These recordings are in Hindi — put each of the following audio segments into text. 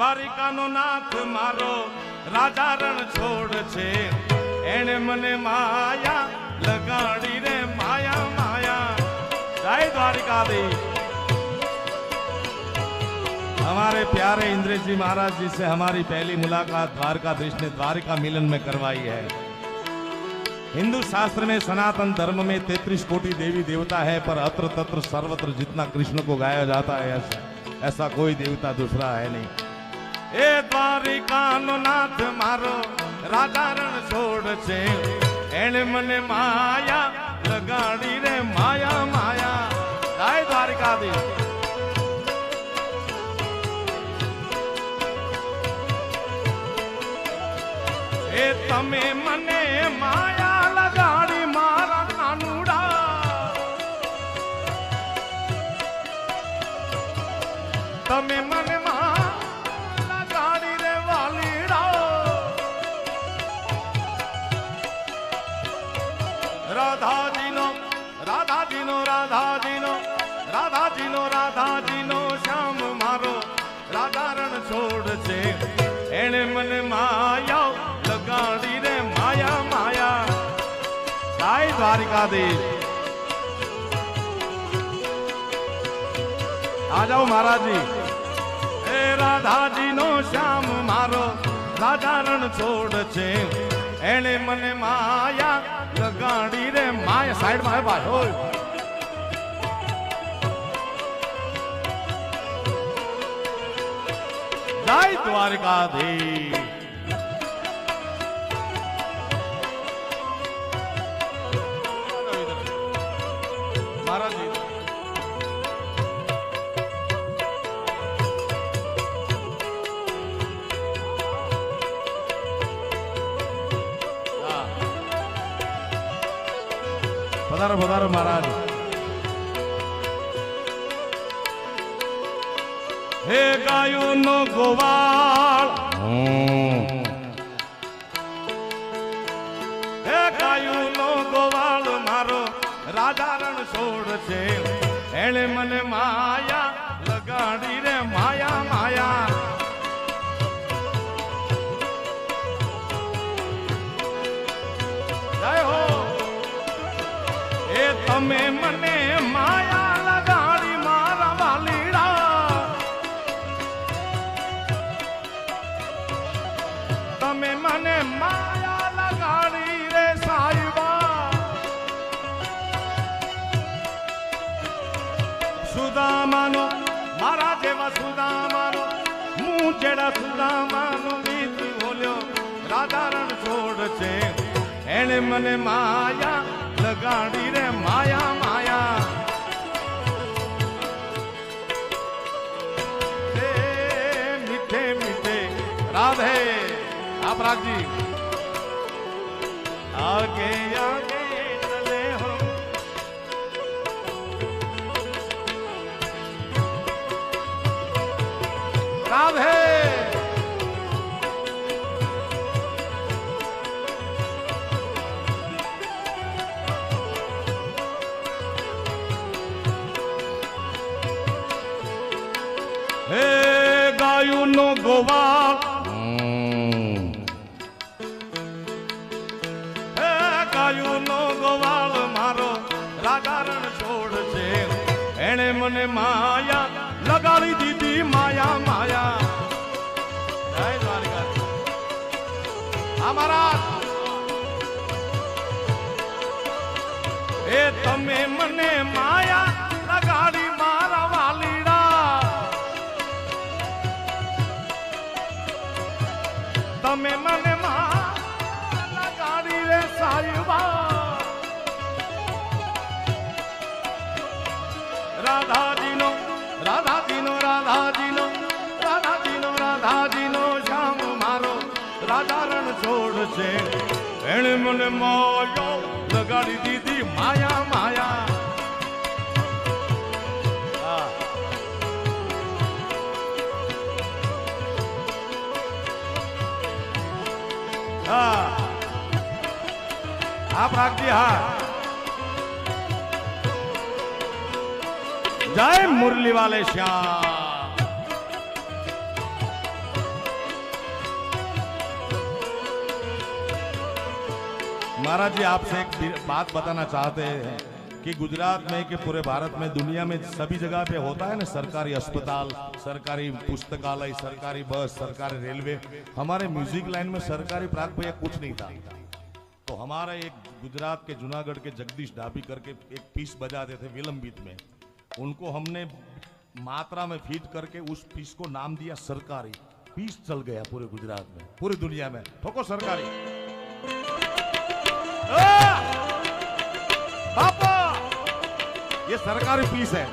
દ્વારિકાનો નાથ મારો રાજા રણ છોડ છે, એને મને માયા લગાડી રે માયા માયા। જય द्वारिकाधीश। हमारे प्यारे इंद्र जी महाराज जी से हमारी पहली मुलाकात द्वारकाधीश ने द्वारिका मिलन में करवाई है। हिंदू शास्त्र में सनातन धर्म में 33 कोटि देवी देवता है, पर अत्र तत्र सर्वत्र जितना कृष्ण को गाया जाता है ऐसा कोई देवता दूसरा है नहीं। ए द्वारिका नो नाथ मारो राजा रण छोड़ छे, एने मने माया लगाड़ी रे माया माया। जय द्वारिकाधीश। ए तमे मने माया लगाड़ी मारा कानूड़ा, तमे मने माया लगाड़ी रे वालीड़ा। Radha ji no Radha ji no Radha ji no Radha ji no Radha ji no Shyam मारो राजा रण छोड़ छे, एने मने माया लगाड़ी रे माया माया। जय द्वारिकाधीश। आ जाओ महाराज जी। ए राधा जी नो श्याम मारो राजा रण छोड़ छे, एने मने माया लगाड़ी रे माया। साइड में है भाई हो। जय द्वारिकाधीश। महाराज जी पधारो पधारो महाराज। हे गायों नो गोवाल, हे गायों नो गोवाल मारो राजा रण छोड़ छे, एने मने माया लगाड़ी रे माया माया। जय हो। ए तमे मने माया लगाड़ी मारा वालीड़ा, तमे मने माया लगाड़ी रे साहिबा। सुदामानो मारा जेवा सुदामानो मुंह जेड़ा सुदामानो रीत बोल्यो राजा रण छोड़ छे, एने मने माया लगाड़ी रे माया माया। मीठे मीठे राधे। आप राग जी आगे आगे चले हो। राधे। हे गायों नो गोवाल, हे गायों नो गोवाल मारो राजा रण छोड़ छे, एने मने माया लगाड़ी दीदी माया माया। जय द्वारिकाधीश। हमारा ए तमे मने माया लगाड़ी मारा वालीड़ा, तमे मने माया लगाड़ी रे साहिबा। Radha ji no Radha ji no Radha ji no Radha ji no Radha ji no Shyam मारो राजा रण छोड़ छे, एने मने माया लगाड़ी दीदी माया माया। आप राख दी। हाँ जय मुरली वाले श्याम। महाराज जी आपसे एक बात बताना चाहते हैं कि गुजरात में कि पूरे भारत में दुनिया में सभी जगह पे होता है ना, सरकारी अस्पताल, सरकारी पुस्तकालय, सरकारी बस, सरकारी रेलवे। हमारे म्यूजिक लाइन में सरकारी प्राग भैया कुछ नहीं था। तो हमारा एक गुजरात के जूनागढ़ के जगदीश ढाबी करके एक पीस बजाते थे विलंबित में, उनको हमने मात्रा में फीड करके उस पीस को नाम दिया सरकारी। पीस चल गया पूरे गुजरात में, पूरी दुनिया में। ठोको सरकारी। पापा ये सरकारी पीस है।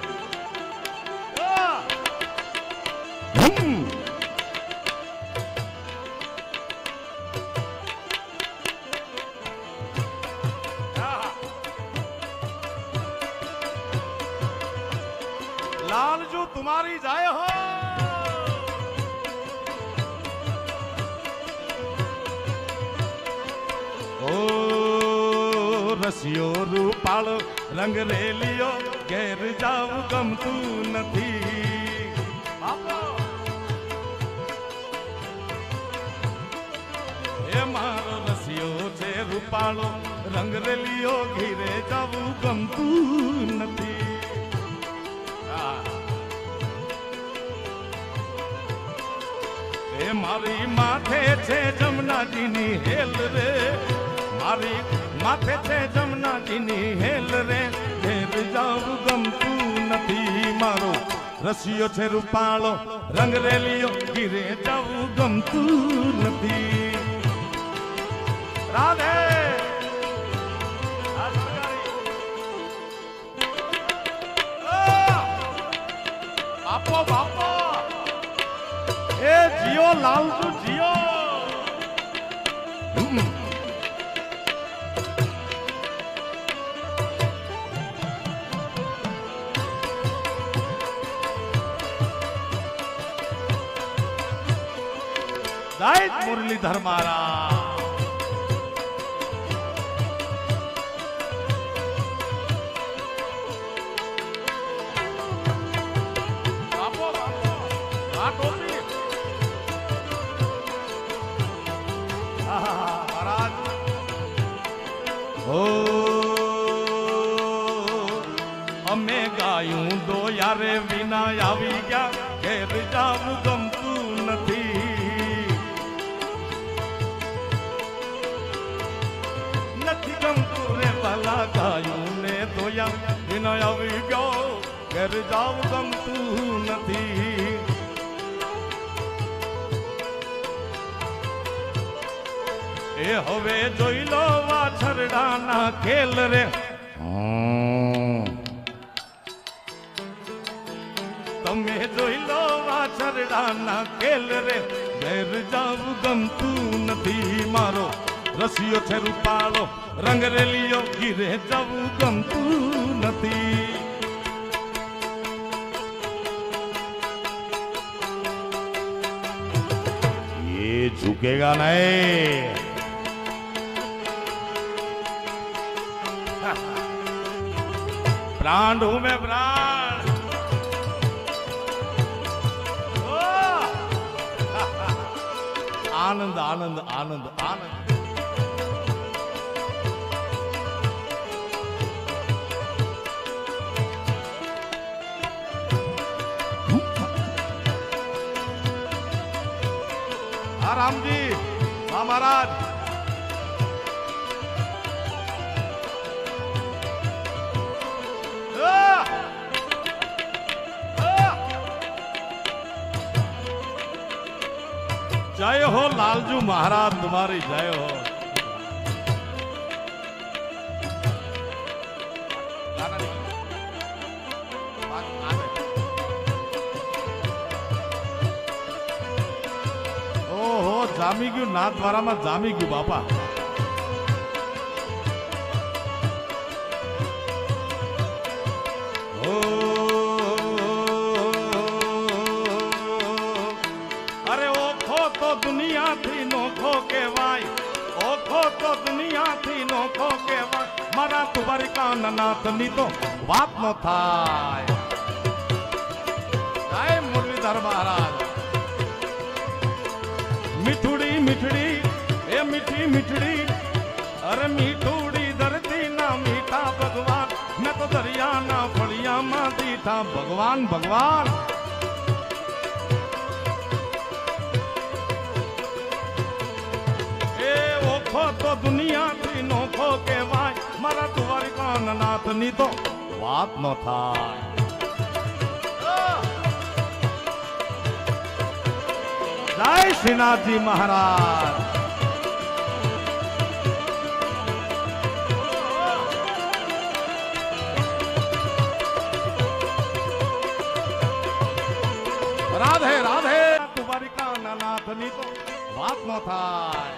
लालजू तुम्हारी जाए हो। ओ रसियो रूपालो रंग रेलियो घेर जाऊ गमतू नथी। ए मारो रसियो छे रूपालो रंग रेलियो घीरे जाऊ गमतू नथी। मारी माथे छे जमुनाजीनी हेल रे, मारी माथे छे जमुनाजीनी हेल रे, घेर जाऊ गमतू नथी। मारो रसियो छे रूपालो रंग रेलियो घीरे जाऊ गमतू नथी। राधे बापो बापो ए जियो लालजू जियो। जय मुरलीधर महाराज। અમે ગાયું દો યારે વિના આવી ગયા, ઘેર જાવું ગમતું નથી। નથી ગમતું રે ભલા ગાયું ને દોયા વિના આવી ગયો, ઘેર જાવું ગમતું નથી। એ હવે જોઈ લો વાછરડાના ખેલ રે। તમે જોઈ લો વાછરડાના ખેલ રે, ઘેર જાવું ગમતું નથી। મારો રસિયો છે રૂપાળો રંગ રેલિયો ઘીરે જાવું ગમતું નથી। ये झुकेगा नहीं। प्राण हूं मैं प्राण। आनंद आनंद आनंद आनंद। राम जी हाँ महाराज। जय हो लालजू महाराज, तुम्हारी जय हो। ओहो जामी गयु नाथ द्वारा में जामी गयु बापा। दुनिया थी नोखो के वाई, ओखो तो दुनिया थी नोखो के वाई। मारा तुबारी कान नाथ नी तो बात न थाय। जय मुरलीधर महाराज। मिठुड़ी मिठड़ी ए मिठी मिठड़ी अरे मीठूड़ी धरती ना मीठा भगवान, मैं तो दरिया ना फड़िया मां दीठा भगवान भगवान। ए ओखो तो दुनिया थी नोखो के वाय, मारा द्वारिका नाथ नी तो बात न थाय। जय श्रीनाथ जी महाराज। राधे राधे द्वारिका नाथ नी तो बात न थाय।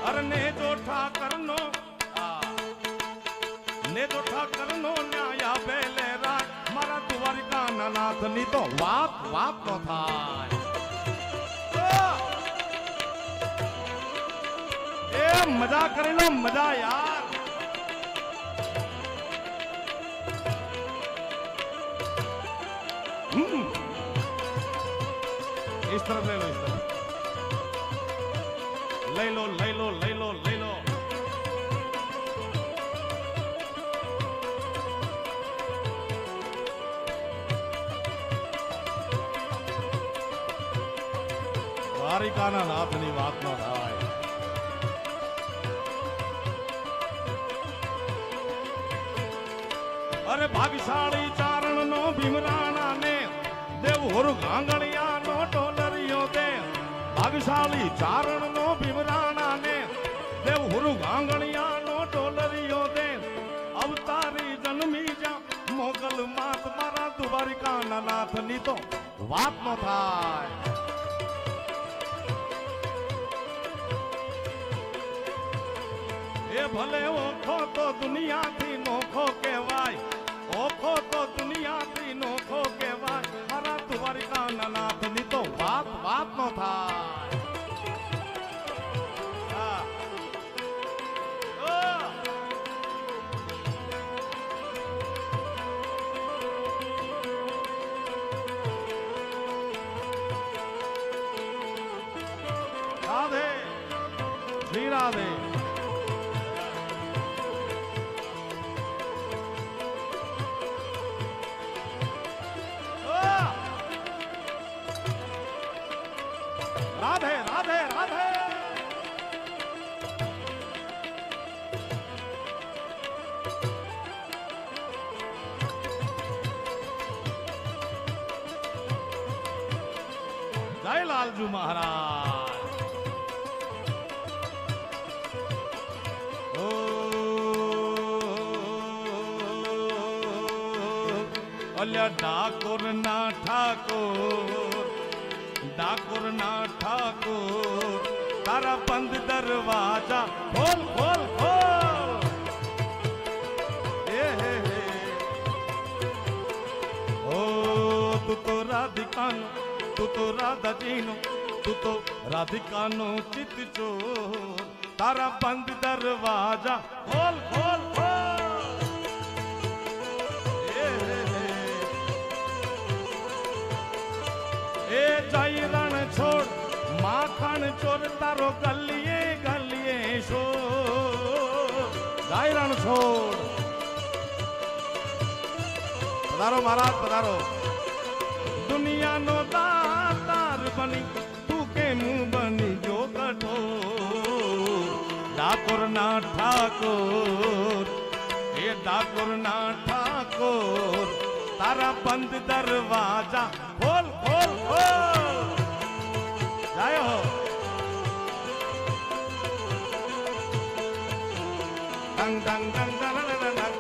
अरे ने जो ठाकर नो ने जो ठाकर नो न्याया बेले राज, मारा द्वारिका नाथ नी तो बात बात न थाय। ए मजा करे लो मजा यार। इस तरफ ले लो, इस तरफ ले लो ले लो ले लो ले लो। द्वारिका नाथ नी बात न थाय। अरे भाग्यशाળી ચારણ નો ભીમરાણા ને દેવ હોરુ ગાંગણિયા નો ટોલરિયો દે। ભાગ્યશાળી ચારણ નો ભીમરાણા ને દેવ હોરુ ગાંગણિયા નો ટોલરિયો દે। અવતારી જન્મી જા મોગલ માત, મારા દ્વારિકા નાથ ની તો વાત ન થાય। એ ભલે ઓખો તો દુનિયા થી નોખો કહેવાય, ઓખો તો દુનિયા થી નોખો કહેવાય, મારા દ્વારિકા નાથ ની તો વાત વાત ન થાય। રાધે શ્રી રાધે। राधे राधे राधे। जय लालजू महाराज। ओ अल्या डाकोर ना ठाकुर, डाकुर ना ठाकुर, तारा बंद दरवाजा खोल खोल खोल। ए हे हे। ओ तू तो राधिकानो, तू तो राधा जीनो, तू तो राधिकानो चित चोर, तारा बंद दरवाजा खोल खोल खोल। ए जाई रण छोड़ माखन चोर, तारो गलिए गलिए शोर। जाई रण छोड़। पधारो महाराज पधारो। दुनिया नो दातार बनी, तू के मुंह बनी जो कठोर। डाकुर ना ठाकुर, ए डाकुर ना ठाकुर, तारा बंद दरवाजा खोल खोल खोल। जय हो। डंग डंग डंग डंग डंग।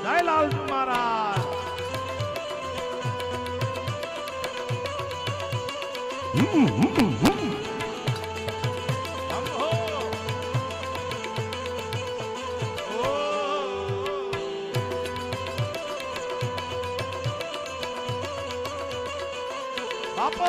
जय लालजू महाराज। बापा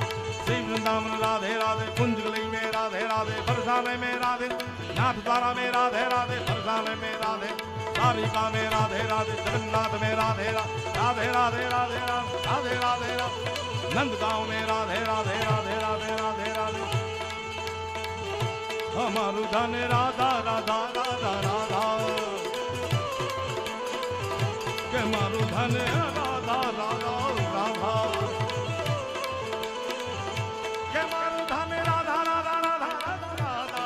बरसाने में राधे, नाथ द्वारा में राधे राधे, बरसाने में राधे, द्वारिका में राधे राधे, जगन्नाथ में राधे राधे राधे राधे राधे राधे राधे, नंदगांव में राधे राधे राधे राधे राधे राधे, हमारू धन राधा राधा राधा राधा, के मारू धन राधा राधा राधा, के मारू धन राधा राधा राधा राधा,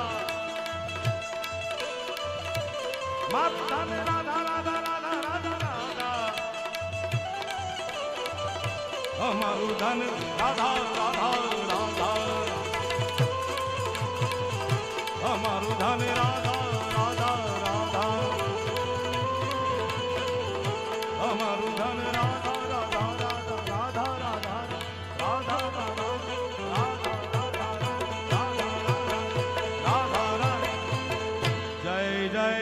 मारू धन राधा राधा राधा राधा राधा, हमारू धन राधा राधा राधा, हमारू धन राधा राधा राधा, हमारू धन राधा राधा राधा राधा राधा राधा राधा राधा, जय जय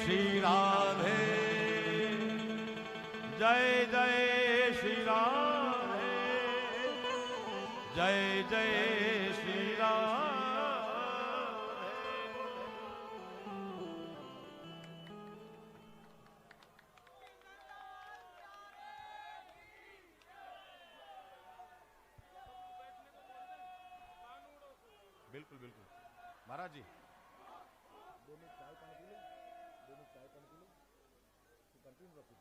श्री राधे, जय जय श्री राधे, जय जय श्री राधे। बिल्कुल बिल्कुल महाराज जी, 2 मिनट चाय पानी पी लो, 2 मिनट चाय पानी पी लो, तो कंटिन्यू रखो।